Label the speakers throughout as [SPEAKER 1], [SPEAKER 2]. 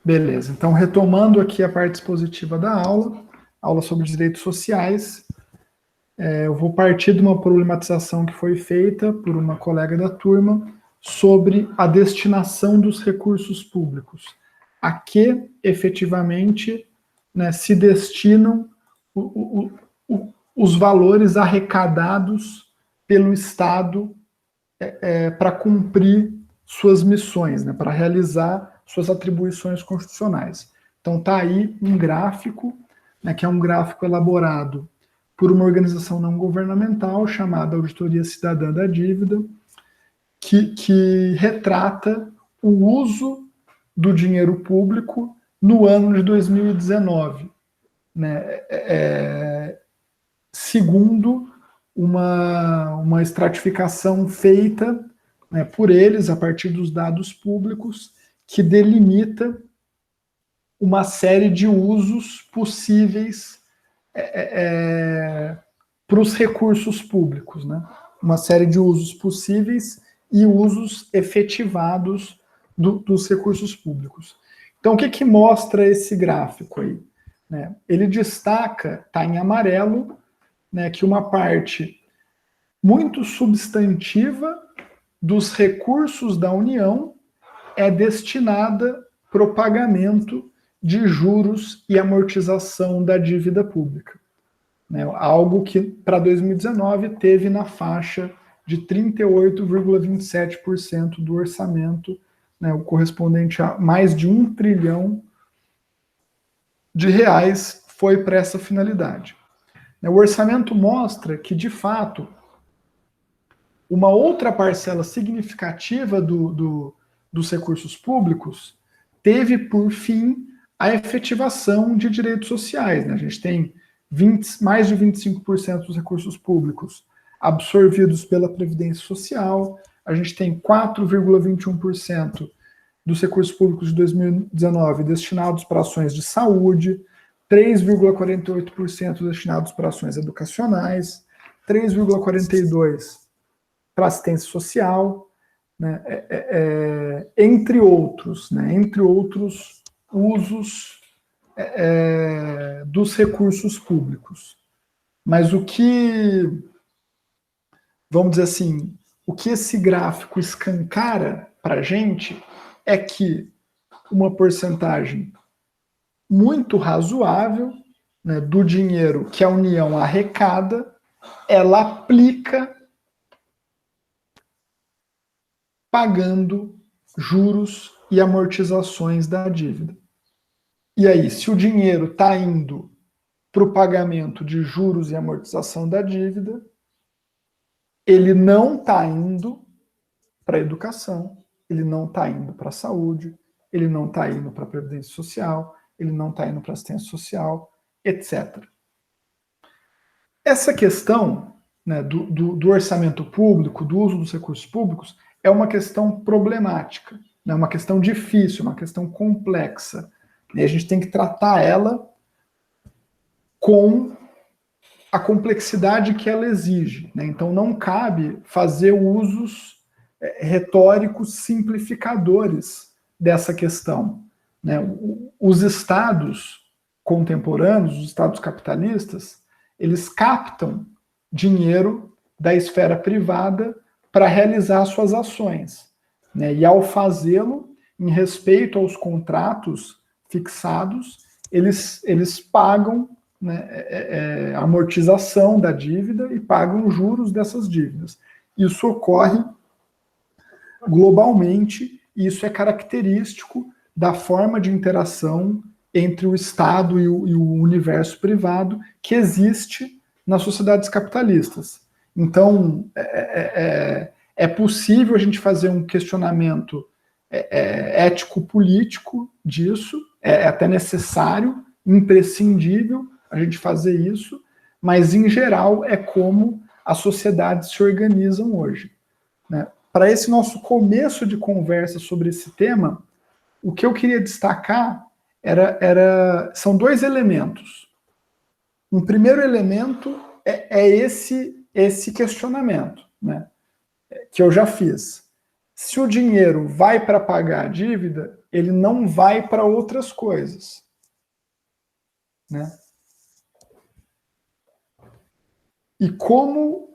[SPEAKER 1] Beleza, então retomando aqui a parte expositiva da aula sobre direitos sociais, eu vou partir de uma problematização que foi feita por uma colega da turma sobre a destinação dos recursos públicos, a que efetivamente, né, se destinam os valores arrecadados pelo Estado para cumprir suas missões, né, para realizar suas atribuições constitucionais. Então está aí um gráfico, né, que é um gráfico elaborado por uma organização não governamental chamada Auditoria Cidadã da Dívida, que retrata o uso do dinheiro público no ano de 2019, né, segundo uma estratificação feita, né, por eles, a partir dos dados públicos, que delimita uma série de usos possíveis para os recursos públicos, né? Uma série de usos possíveis e usos efetivados dos recursos públicos. Então, o que mostra esse gráfico aí? Né? Ele destaca, está em amarelo, né, que uma parte muito substantiva dos recursos da União é destinada para o pagamento de juros e amortização da dívida pública. Né, algo que, para 2019, teve na faixa de 38,27% do orçamento, né, o correspondente a mais de R$ 1 trilhão foi para essa finalidade. O orçamento mostra que, de fato, uma outra parcela significativa dos recursos públicos teve por fim a efetivação de direitos sociais. Né? A gente tem mais de 25% dos recursos públicos absorvidos pela Previdência Social, a gente tem 4,21% dos recursos públicos de 2019 destinados para ações de saúde, 3,48% destinados para ações educacionais, 3,42% para assistência social, né, entre outros usos dos recursos públicos. Mas vamos dizer assim, o que esse gráfico escancara para a gente é que uma porcentagem muito razoável, né, do dinheiro que a União arrecada, ela aplica pagando juros e amortizações da dívida. E aí, se o dinheiro está indo para o pagamento de juros e amortização da dívida, ele não está indo para a educação, ele não está indo para a saúde, ele não está indo para a Previdência Social, ele não está indo para a assistência social, etc. Essa questão, né, do orçamento público, do uso dos recursos públicos, é uma questão problemática, né, uma questão difícil, uma questão complexa. E a gente tem que tratar ela com a complexidade que ela exige. Né? Então, não cabe fazer usos retóricos simplificadores dessa questão. Né? Os estados contemporâneos, os estados capitalistas, eles captam dinheiro da esfera privada para realizar suas ações. Né? E ao fazê-lo, em respeito aos contratos fixados, eles pagam, né, a amortização da dívida e pagam os juros dessas dívidas. Isso ocorre globalmente e isso é característico da forma de interação entre o Estado e o universo privado que existe nas sociedades capitalistas. Então, é possível a gente fazer um questionamento ético-político disso, é até necessário, imprescindível a gente fazer isso, mas, em geral, é como as sociedades se organizam hoje. Né? Para esse nosso começo de conversa sobre esse tema, o que eu queria destacar são dois elementos. Um primeiro elemento é esse questionamento, né, que eu já fiz. Se o dinheiro vai para pagar a dívida, ele não vai para outras coisas, né? E como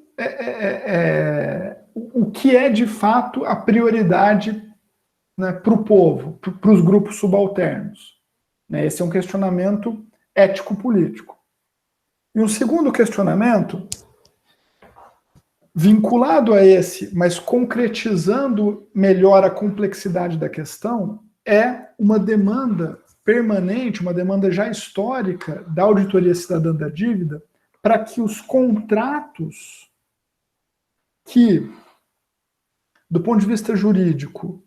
[SPEAKER 1] o que é de fato a prioridade, né, para o povo, para os grupos subalternos? Né? Esse é um questionamento ético-político. E um segundo questionamento, vinculado a esse, mas concretizando melhor a complexidade da questão, é uma demanda permanente, uma demanda já histórica da Auditoria Cidadã da Dívida, para que os contratos que, do ponto de vista jurídico,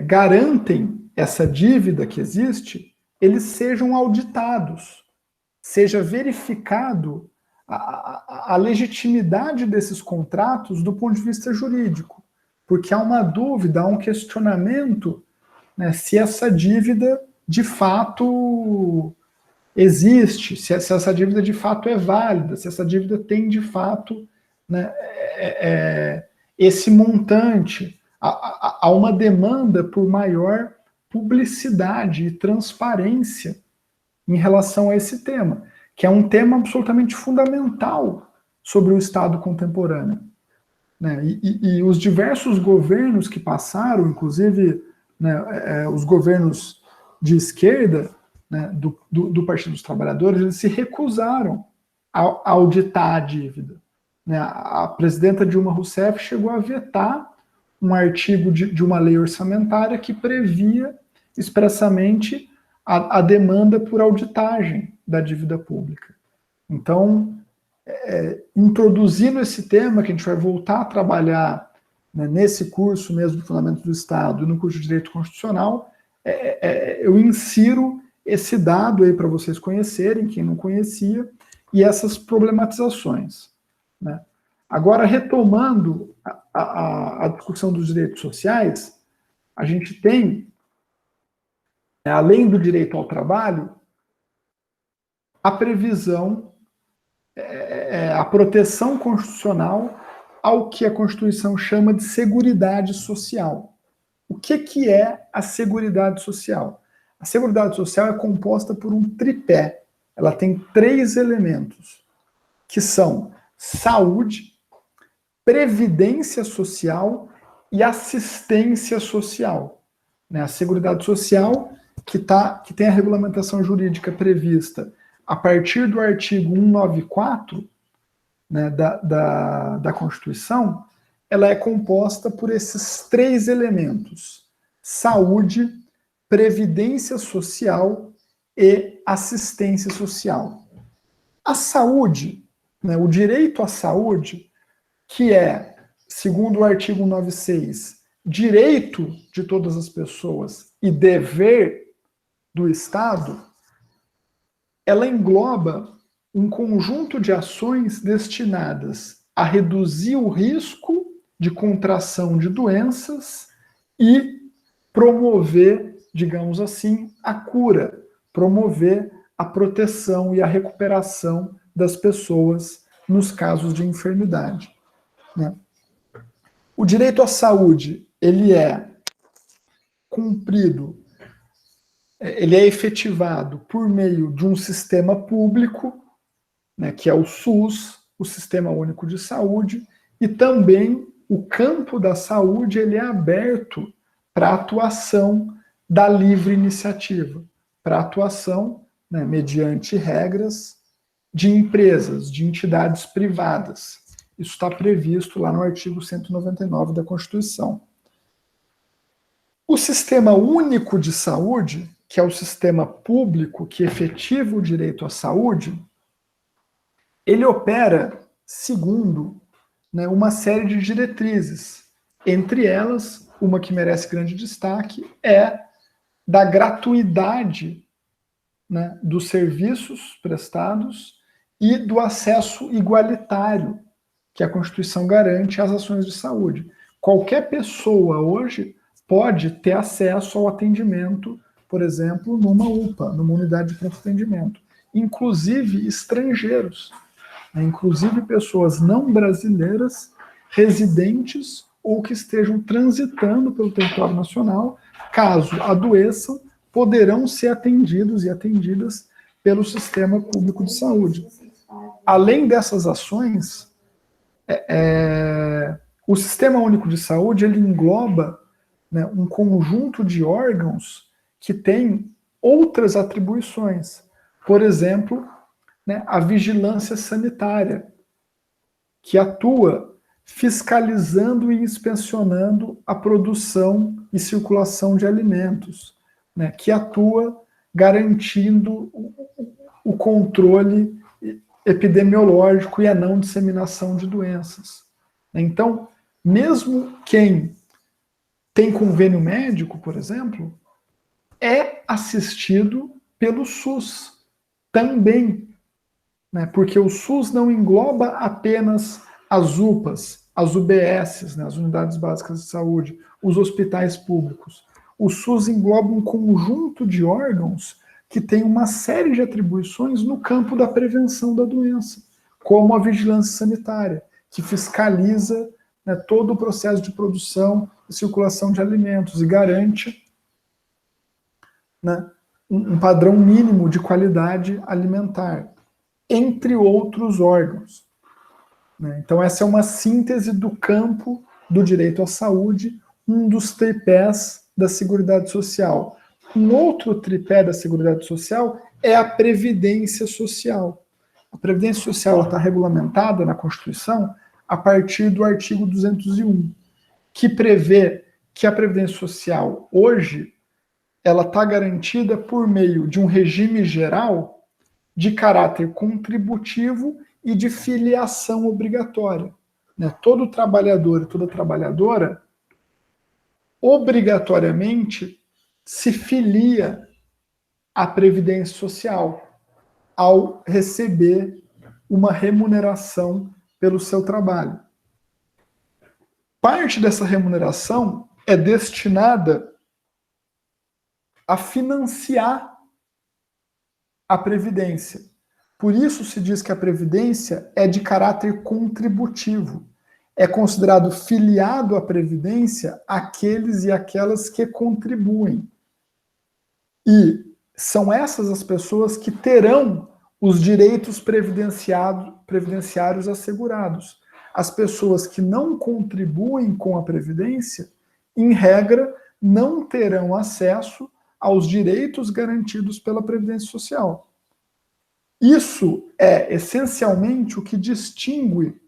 [SPEAKER 1] garantem essa dívida que existe, eles sejam auditados, seja verificado a legitimidade desses contratos do ponto de vista jurídico, porque há uma dúvida, há um questionamento, né, se essa dívida de fato existe, se essa dívida de fato é válida, se essa dívida tem de fato, né, esse montante. Há uma demanda por maior publicidade e transparência em relação a esse tema, que é um tema absolutamente fundamental sobre o Estado contemporâneo. Né? E os diversos governos que passaram, inclusive, né, os governos de esquerda, né, do Partido dos Trabalhadores, eles se recusaram a auditar a dívida. Né? A presidenta Dilma Rousseff chegou a vetar um artigo de uma lei orçamentária que previa expressamente a demanda por auditagem da dívida pública. Então, introduzindo esse tema, que a gente vai voltar a trabalhar, né, nesse curso mesmo de Fundamentos do Estado e no curso de Direito Constitucional, eu insiro esse dado aí para vocês conhecerem, quem não conhecia, e essas problematizações. Né? Agora, retomando a discussão dos direitos sociais, a gente tem, além do direito ao trabalho, a previsão, a proteção constitucional ao que a Constituição chama de seguridade social. O que é a seguridade social? A seguridade social é composta por um tripé. Ela tem 3 elementos, que são saúde, previdência social e assistência social. Né? A Seguridade Social, que tem a regulamentação jurídica prevista a partir do artigo 194, né, da Constituição, ela é composta por esses 3 elementos: saúde, previdência social e assistência social. A saúde, né, o direito à saúde, que é, segundo o artigo 196, direito de todas as pessoas e dever do Estado, ela engloba um conjunto de ações destinadas a reduzir o risco de contração de doenças e promover, digamos assim, a cura, promover a proteção e a recuperação das pessoas nos casos de enfermidade. Né? O direito à saúde, ele é cumprido, ele é efetivado por meio de um sistema público, né, que é o SUS, o Sistema Único de Saúde, e também o campo da saúde ele é aberto para a atuação da livre iniciativa, para a atuação, né, mediante regras de empresas, de entidades privadas. Isso está previsto lá no artigo 199 da Constituição. O Sistema Único de Saúde, que é o sistema público que efetiva o direito à saúde, ele opera segundo, né, uma série de diretrizes. Entre elas, uma que merece grande destaque é da gratuidade, né, dos serviços prestados e do acesso igualitário que a Constituição garante às ações de saúde. Qualquer pessoa hoje pode ter acesso ao atendimento, por exemplo, numa UPA, numa unidade de pronto atendimento, inclusive estrangeiros, né, inclusive pessoas não brasileiras residentes ou que estejam transitando pelo território nacional, caso adoeçam, poderão ser atendidos e atendidas pelo Sistema Público de Saúde. Além dessas ações, o Sistema Único de Saúde ele engloba, né, um conjunto de órgãos que tem outras atribuições. Por exemplo, né, a vigilância sanitária, que atua fiscalizando e inspecionando a produção e circulação de alimentos, né, que atua garantindo o controle epidemiológico e a não disseminação de doenças. Então, mesmo quem tem convênio médico, por exemplo, é assistido pelo SUS também, né, porque o SUS não engloba apenas as UPAs, as UBSs, né, as Unidades Básicas de Saúde, os hospitais públicos. O SUS engloba um conjunto de órgãos que tem uma série de atribuições no campo da prevenção da doença, como a vigilância sanitária, que fiscaliza, né, todo o processo de produção e circulação de alimentos e garante, né, um padrão mínimo de qualidade alimentar, entre outros órgãos. Então, essa é uma síntese do campo do direito à saúde, um dos tripés da Seguridade Social. Um outro tripé da Seguridade Social é a Previdência Social. A Previdência Social está regulamentada na Constituição a partir do artigo 201, que prevê que a Previdência Social, hoje, ela está garantida por meio de um regime geral de caráter contributivo e de filiação obrigatória. Né? Todo trabalhador e toda trabalhadora obrigatoriamente se filia à Previdência Social ao receber uma remuneração pelo seu trabalho. Parte dessa remuneração é destinada a financiar a Previdência. Por isso se diz que a Previdência é de caráter contributivo. É considerado filiado à Previdência aqueles e aquelas que contribuem. E são essas as pessoas que terão os direitos previdenciários assegurados. As pessoas que não contribuem com a Previdência, em regra, não terão acesso aos direitos garantidos pela Previdência Social. Isso é essencialmente o que distingue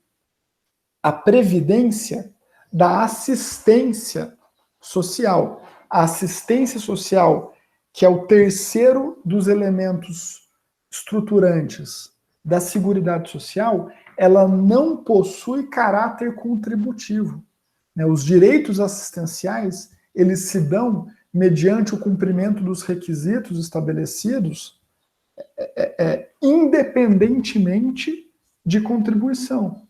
[SPEAKER 1] a Previdência da assistência social. A assistência social, que é o terceiro dos elementos estruturantes da Seguridade Social, ela não possui caráter contributivo. Os direitos assistenciais, eles se dão mediante o cumprimento dos requisitos estabelecidos, independentemente de contribuição.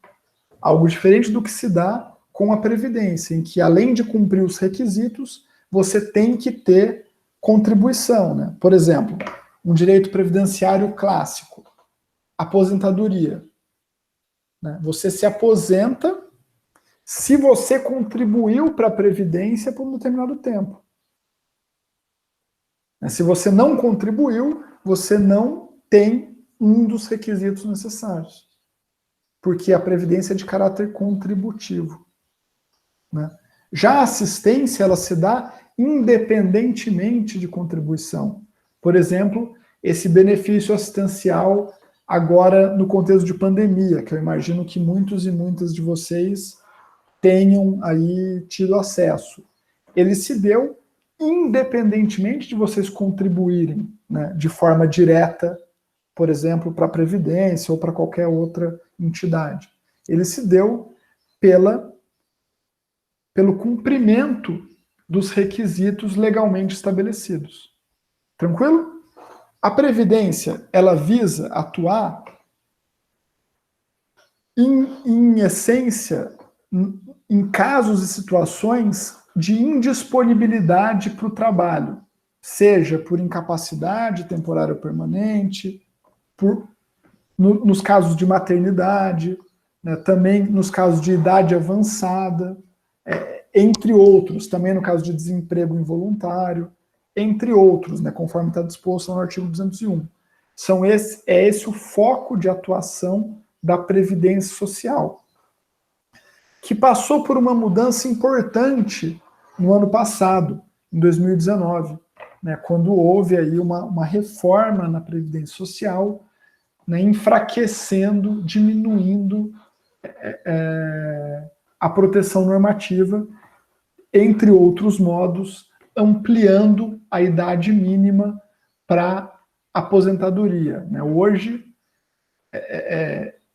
[SPEAKER 1] Algo diferente do que se dá com a Previdência, em que, além de cumprir os requisitos, você tem que ter contribuição. Né? Por exemplo, um direito previdenciário clássico, aposentadoria. Né? Você se aposenta se você contribuiu para a Previdência por um determinado tempo. Se você não contribuiu, você não tem um dos requisitos necessários. Porque a Previdência é de caráter contributivo. Né? Já a assistência, ela se dá independentemente de contribuição. Por exemplo, esse benefício assistencial agora no contexto de pandemia, que eu imagino que muitos e muitas de vocês tenham aí tido acesso. Ele se deu independentemente de vocês contribuírem, né, de forma direta, por exemplo, para a Previdência ou para qualquer outra entidade. Ele se deu pelo cumprimento dos requisitos legalmente estabelecidos. Tranquilo? A Previdência, ela visa atuar, em essência, em casos e situações de indisponibilidade para o trabalho, seja por incapacidade temporária ou permanente, nos casos de maternidade, né, também nos casos de idade avançada. entre outros, também no caso de desemprego involuntário, entre outros, né, conforme está disposto no artigo 201. É esse o foco de atuação da Previdência Social, que passou por uma mudança importante no ano passado, em 2019, né, quando houve aí uma reforma na Previdência Social, né, enfraquecendo, diminuindo a proteção normativa, entre outros modos, ampliando a idade mínima para aposentadoria. Né? Hoje,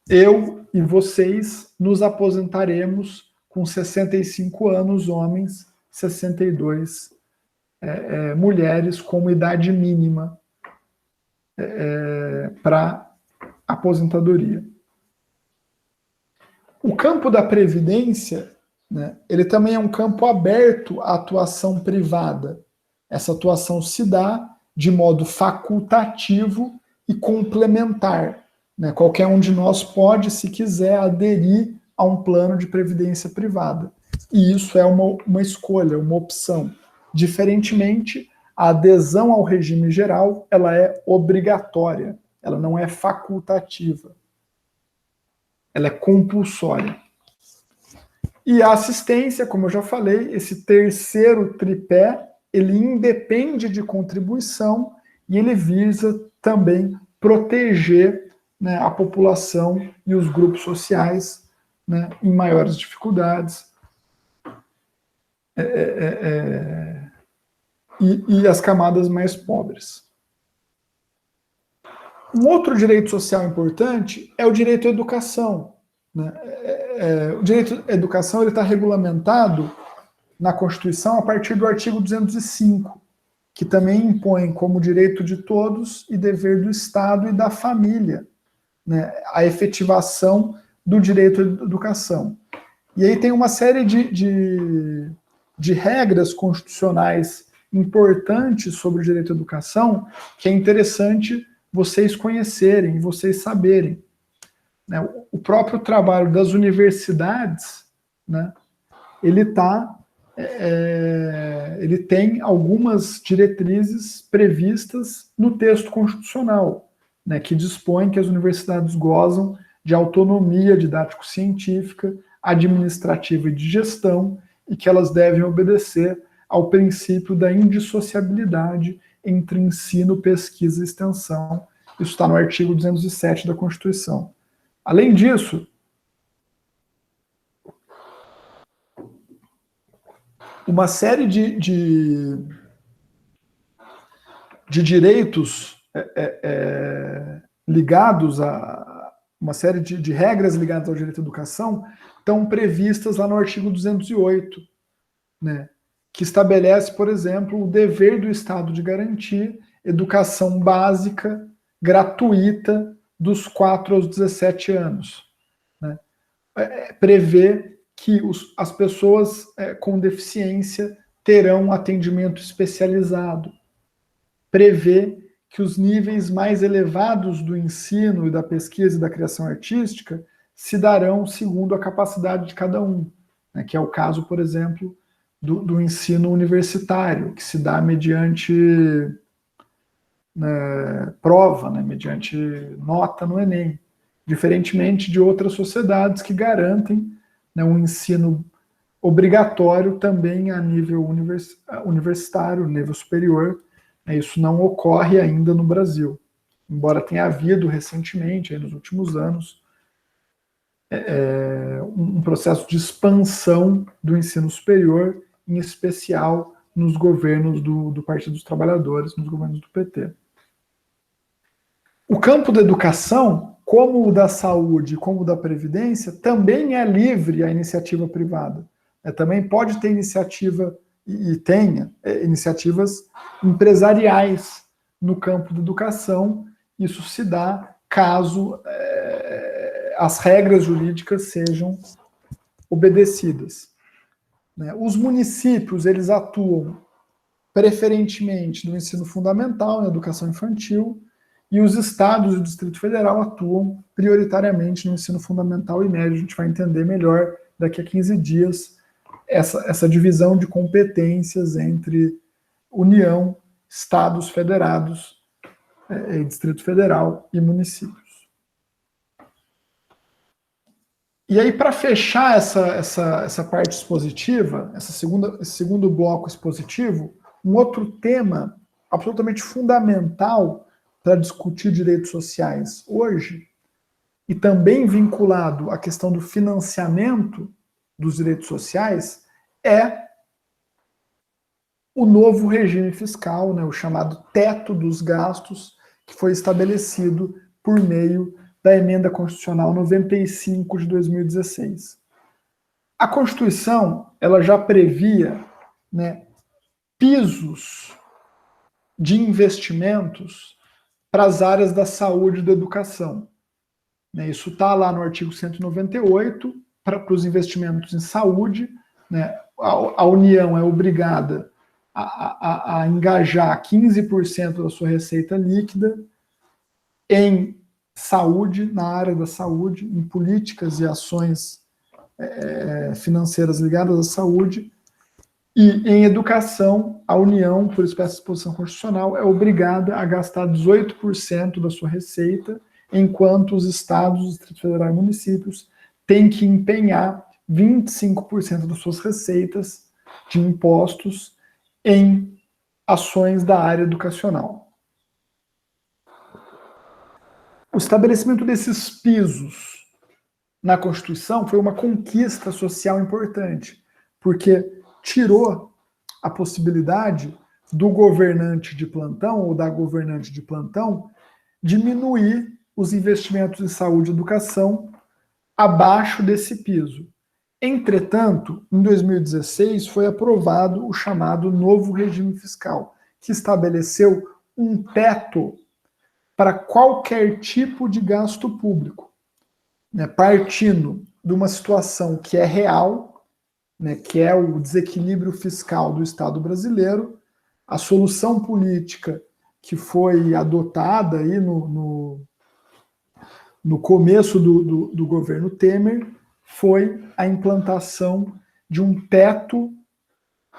[SPEAKER 1] eu e vocês nos aposentaremos com 65 anos, homens, 62 mulheres, como idade mínima para aposentadoria. O campo da previdência, né, ele também é um campo aberto à atuação privada. Essa atuação se dá de modo facultativo e complementar. Né? Qualquer um de nós pode, se quiser, aderir a um plano de previdência privada. E isso é uma escolha, uma opção. Diferentemente, a adesão ao regime geral, ela é obrigatória, ela não é facultativa. Ela é compulsória. E a assistência, como eu já falei, esse terceiro tripé, ele independe de contribuição e ele visa também proteger, né, a população e os grupos sociais, né, em maiores dificuldades e as camadas mais pobres. Um outro direito social importante é o direito à educação. Né? O direito à educação está regulamentado na Constituição a partir do artigo 205, que também impõe como direito de todos e dever do Estado e da família, né, a efetivação do direito à educação. E aí tem uma série de regras constitucionais importantes sobre o direito à educação que é interessante vocês conhecerem, vocês saberem. Né? O próprio trabalho das universidades, né, ele tem algumas diretrizes previstas no texto constitucional, né, que dispõe que as universidades gozam de autonomia didático-científica, administrativa e de gestão, e que elas devem obedecer ao princípio da indissociabilidade entre ensino, pesquisa e extensão. Isso está no artigo 207 da Constituição. Além disso, uma série de direitos ligados a uma série de regras ligadas ao direito à educação estão previstas lá no artigo 208, né, que estabelece, por exemplo, o dever do Estado de garantir educação básica, gratuita, dos 4 aos 17 anos. Né? Prevê que as pessoas com deficiência terão atendimento especializado. Prevê que os níveis mais elevados do ensino e da pesquisa e da criação artística se darão segundo a capacidade de cada um, né, que é o caso, por exemplo, do ensino universitário, que se dá mediante prova, né, mediante nota no Enem, diferentemente de outras sociedades que garantem, né, um ensino obrigatório também a nível universitário, nível superior. Isso não ocorre ainda no Brasil, embora tenha havido recentemente, aí nos últimos anos, um processo de expansão do ensino superior, em especial nos governos do Partido dos Trabalhadores, nos governos do PT. O campo da educação, como o da saúde, como o da previdência, também é livre à iniciativa privada. Também pode ter iniciativa, e tenha iniciativas empresariais no campo da educação. Isso se dá caso as regras jurídicas sejam obedecidas. Os municípios, eles atuam preferentemente no ensino fundamental, na educação infantil, e os estados e o Distrito Federal atuam prioritariamente no ensino fundamental e médio. A gente vai entender melhor daqui a 15 dias essa divisão de competências entre União, Estados Federados, Distrito Federal e municípios. E aí, para fechar essa parte expositiva, esse segundo bloco expositivo, um outro tema absolutamente fundamental para discutir direitos sociais hoje, e também vinculado à questão do financiamento dos direitos sociais, é o novo regime fiscal, né, o chamado teto dos gastos, que foi estabelecido por meio da Emenda Constitucional 95 de 2016. A Constituição, ela já previa, né, pisos de investimentos para as áreas da saúde e da educação. Isso está lá no artigo 198, para os investimentos em saúde, né, a União é obrigada a engajar 15% da sua receita líquida em saúde, na área da saúde, em políticas e ações financeiras ligadas à saúde, e em educação, a União, por espécie de disposição constitucional, é obrigada a gastar 18% da sua receita, enquanto os estados, o Distrito Federal e municípios têm que empenhar 25% das suas receitas de impostos em ações da área educacional. O estabelecimento desses pisos na Constituição foi uma conquista social importante, porque tirou a possibilidade do governante de plantão ou da governante de plantão diminuir os investimentos em saúde e educação abaixo desse piso. Entretanto, em 2016 foi aprovado o chamado novo regime fiscal, que estabeleceu um teto para qualquer tipo de gasto público, né, partindo de uma situação que é real, né, que é o desequilíbrio fiscal do Estado brasileiro, a solução política que foi adotada aí no começo do governo Temer foi a implantação de um teto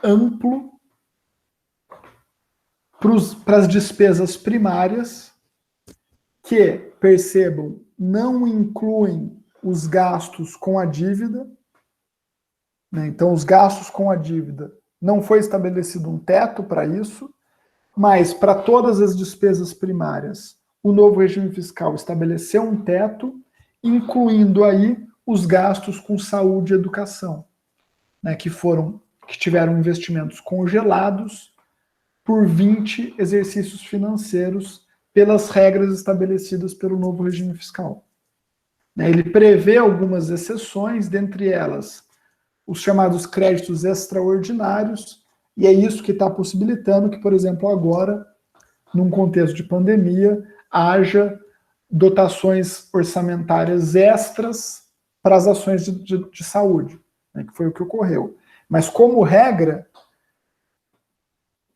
[SPEAKER 1] amplo para as despesas primárias, que, percebam, não incluem os gastos com a dívida, né? Então, os gastos com a dívida, não foi estabelecido um teto para isso, mas para todas as despesas primárias, o novo regime fiscal estabeleceu um teto, incluindo aí os gastos com saúde e educação, né, que tiveram investimentos congelados por 20 exercícios financeiros pelas regras estabelecidas pelo novo regime fiscal. Ele prevê algumas exceções, dentre elas os chamados créditos extraordinários, e é isso que está possibilitando que, por exemplo, agora, num contexto de pandemia, haja dotações orçamentárias extras para as ações de saúde, né, que foi o que ocorreu. Mas, como regra,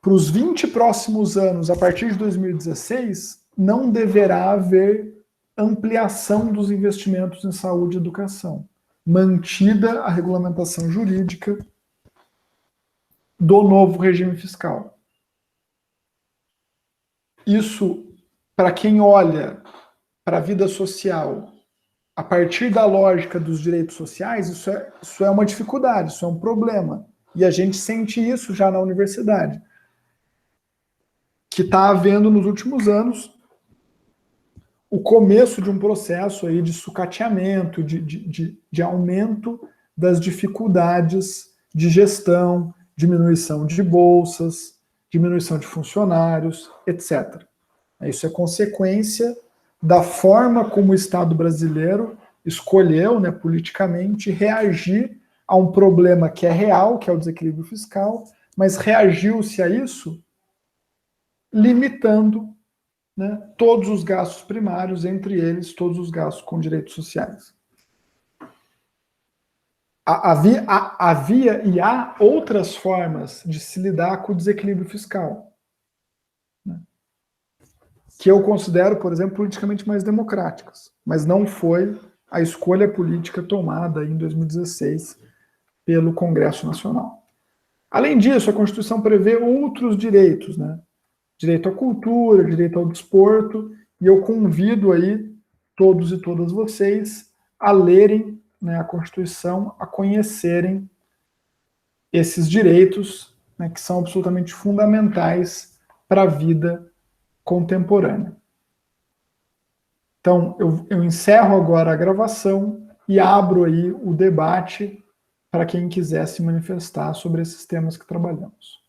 [SPEAKER 1] para os 20 próximos anos, a partir de 2016, não deverá haver ampliação dos investimentos em saúde e educação, mantida a regulamentação jurídica do novo regime fiscal. Isso, para quem olha para a vida social a partir da lógica dos direitos sociais, isso é uma dificuldade, isso é um problema. E a gente sente isso já na universidade, que está havendo nos últimos anos o começo de um processo aí de sucateamento, de aumento das dificuldades de gestão, diminuição de bolsas, diminuição de funcionários, etc. Isso é consequência da forma como o Estado brasileiro escolheu, né, politicamente, reagir a um problema que é real, que é o desequilíbrio fiscal, mas reagiu-se a isso limitando, né, todos os gastos primários, entre eles todos os gastos com direitos sociais. Havia e há outras formas de se lidar com o desequilíbrio fiscal, né, que eu considero, por exemplo, politicamente mais democráticas, mas não foi a escolha política tomada em 2016 pelo Congresso Nacional. Além disso, a Constituição prevê outros direitos, né? Direito à cultura, direito ao desporto, e eu convido aí todos e todas vocês a lerem, né, a Constituição, a conhecerem esses direitos, né, que são absolutamente fundamentais para a vida contemporânea. Então, eu encerro agora a gravação e abro aí o debate para quem quiser se manifestar sobre esses temas que trabalhamos.